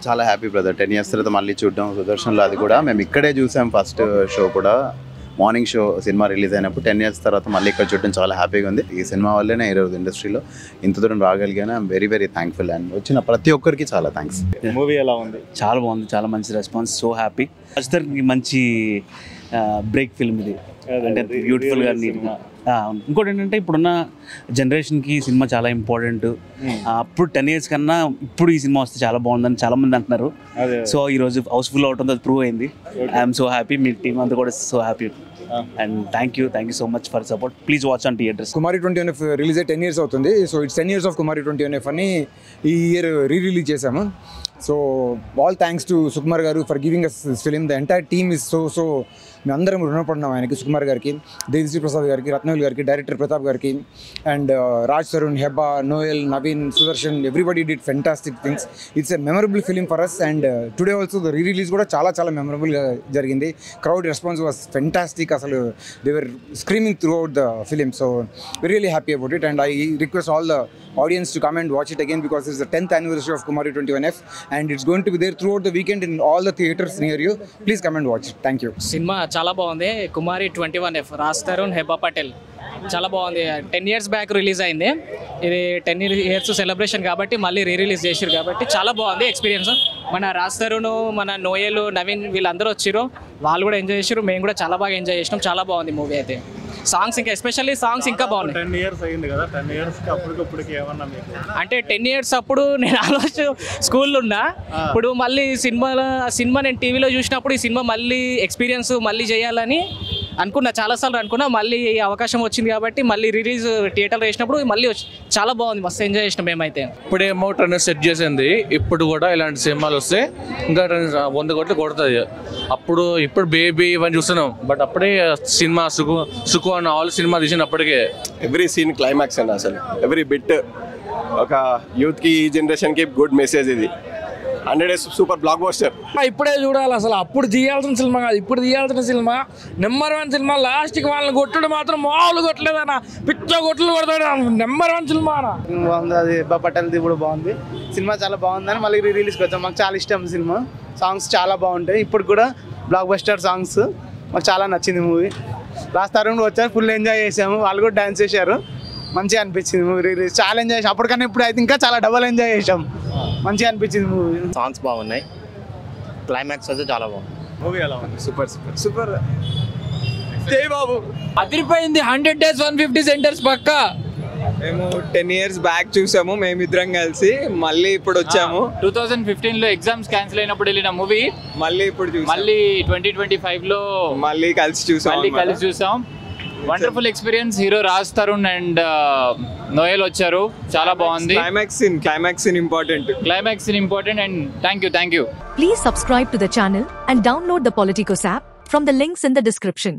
చాలా happy brother. 10 years తర్వాత మళ్ళీ చూడడం సుదర్శన్లో. అది కూడా మేము ఇక్కడే చూసాం ఫస్ట్ షో కూడా, మార్నింగ్ షో సినిమా రిలీజ్ అయినప్పుడు. 10 years తర్వాత మళ్ళీ ఇక్కడ చూడడం చాలా హ్యాపీగా ఉంది. ఈ సినిమా వల్లనే ఈరోజు ఇండస్ట్రీలో ఇంత దూరం రాగలిగాను. I'm very very thankful. And వచ్చిన ప్రతి ఒక్కరికి చాలా థ్యాంక్స్. మూవీ ఎలా ఉంది? చాలా బాగుంది, చాలా మంచి రెస్పాన్స్. So happy. అజ్తర్కి మంచి బ్రేక్ ఫిల్మ్ ఇది, అంటే బ్యూటిఫుల్గా నీట్గా. ఇంకోటి ఏంటంటే ఇప్పుడున్న జనరేషన్కి సినిమా చాలా ఇంపార్టెంట్. అప్పుడు 10 years కన్నా ఇప్పుడు ఈ సినిమా వస్తే చాలా బాగుందని చాలా మంది అంటున్నారు. సో ఈరోజు హౌస్ఫుల్ అవటంతో అది ప్రూవ్ అయింది. I'm so happy. మీ టీమ్ అంతా కూడా so happy. And thank you so much for support. Please watch on theatres. Kumari 21F release అయ్యి 10 years అవుతుంది. So it's 10 years of Kumari 21F అని ఈ ఇయర్ రిలీజ్ చేశాము. So all thanks to Sukumar garu for giving us this film. The entire team is so మేము అందరం రుణపడినాం ఆయనకి, సుకుమార్ గారికి, దేవిశ్రీ ప్రసాద్ గారికి, రత్నవేల్ గారికి, డైరెక్టర్ ప్రతాప్ గారికి, and Raj Tarun, Hebah, Noel, Naveen, Sudarshan, everybody did fantastic things. It's a memorable film for us. And today also the release కూడా చాలా మెమరబుల్గా జరిగింది. Crowd response was fantastic. అసలు they were screaming throughout the film. So very really happy about it. And I request all the audience to come and watch it again because it's the 10th anniversary of Kumari 21F and it's going to be there throughout the weekend in all the theatres near you. Please come and watch it. Thank you. Cinema చాలా బాగుంది. కుమారి 21F, Raj Tarun, Hebah Patel. చాలా బాగుంది. 10 years back release అయింది. ఇది 10 years celebration కాబట్టి మళ్ళీ release చేసారు కాబట్టి చాలా బాగుంది ఎక్స్పీరియన్స్. మన రాజ్ తరుణ్, మన నోయల్, నవీన్ వీళ్ళందరూ వచ్చారు. వాళ్ళు కూడా ఎంజాయ్ చేసారు. మేము కూడా చాలా బాగా ఎంజాయ్ చేసినాం. చాలా బాగుంది మూవీ అయితే. సాంగ్స్ ఇంకా ఎస్పెషల్లీ సాంగ్స్ ఇంకా బాగున్నాయి. 10 years అయింది కదా, 10 years అప్పటికప్పటికి ఏమన్నా మీకు? అంటే 10 years అప్పుడు నేను ఆల్మోస్ట్ స్కూల్లో ఉన్నా. ఇప్పుడు మళ్ళీ సినిమా నేను టీవీలో చూసినప్పుడు ఈ సినిమా మళ్ళీ ఎక్స్పీరియన్స్ మళ్ళీ చేయాలని అనుకున్నా, చాలాసార్లు అనుకున్నా. మళ్ళీ అవకాశం వచ్చింది కాబట్టి మళ్ళీ రిలీజ్ థియేటర్లో వేసినప్పుడు మళ్ళీ చాలా బాగుంది. మస్తు ఎంజాయ్ చేసినాం మేమైతే. ఇప్పుడేమో ట్రెండ్ సెట్ చేసింది. ఇప్పుడు కూడా ఇలాంటి సినిమాలు వస్తే ఇంకా 100 కోట్లు కొడుతుంది. ఇప్పుడు బేబీ ఇవన్నీ చూస్తున్నాం. బట్ అప్పుడే సినిమా సుఖు అన్న ఆల్ సినిమా తీసినప్పటికే ఎవ్రీ సీన్ క్లైమాక్స్ అండి. అసలు ఎవ్రీ బిట్ ఒక యూత్కి, ఈ జనరేషన్కి గుడ్ మెసేజ్. ఇది 100 days సూపర్ బ్లాక్ బస్టర్. ఇప్పుడే చూడాలి. అసలు అప్పుడు తీయాల్సిన సినిమా కాదు, ఇప్పుడు తీయాల్సిన సినిమా. Number 1 cinema. లాస్ట్కి వాళ్ళని కొట్టుడు మాత్రం మామూలు కొట్టలేదన్న, పిచ్చ కొట్లు కొడతాడు. నెంబర్ 1 సినిమా బాగుంది. అది హెబ్బా పటేల్ది కూడా బాగుంది. సినిమా చాలా బాగుందని మళ్ళీ రిలీజ్కి వచ్చాం. మాకు చాలా ఇష్టం సినిమా. సాంగ్స్ చాలా బాగుంటాయి. ఇప్పుడు కూడా బ్లాక్ బస్టర్ సాంగ్స్. మాకు చాలా నచ్చింది మూవీ. లాస్ట్ తరుణ్ వచ్చారు, ఫుల్ ఎంజాయ్ చేసాము. వాళ్ళు కూడా డాన్స్ చేశారు. మంచిగా అనిపించింది మూవీ రిలీజ్. చాలా ఎంజాయ్ చేసాం. అప్పటికన్నా ఇప్పుడు అయితే ఇంకా చాలా డబల్ ఎంజాయ్ చేసాం. మంచిగా అనిపించింది మూవీ. సాంగ్స్ బాగున్నాయి. క్లైమాక్స్ అయితే చాలా బాగుంది. మూవీ ఎలా ఉంది? సూపర్. జై బాబు అదిరిపోయింది. 100 days 150 centers పక్కా. మేము 10 years బ్యాక్ చూసాము మేమిద్దరం కలిసి. మళ్ళీ ఇప్పుడు వచ్చాము. 2015లో ఎగ్జామ్స్ క్యాన్సిల్ అయినప్పుడు వెళ్ళిన మూవీ మళ్ళీ ఇప్పుడు చూసాం. మళ్ళీ 2025లో మళ్ళీ కలిసి చూసాం. Wonderful experience. Hero Raj Tarun and Noel వచ్చారు. చాలా బాగుంది. Climax scene important and thank you. Please subscribe to the channel and download the Politicos app from the links in the description.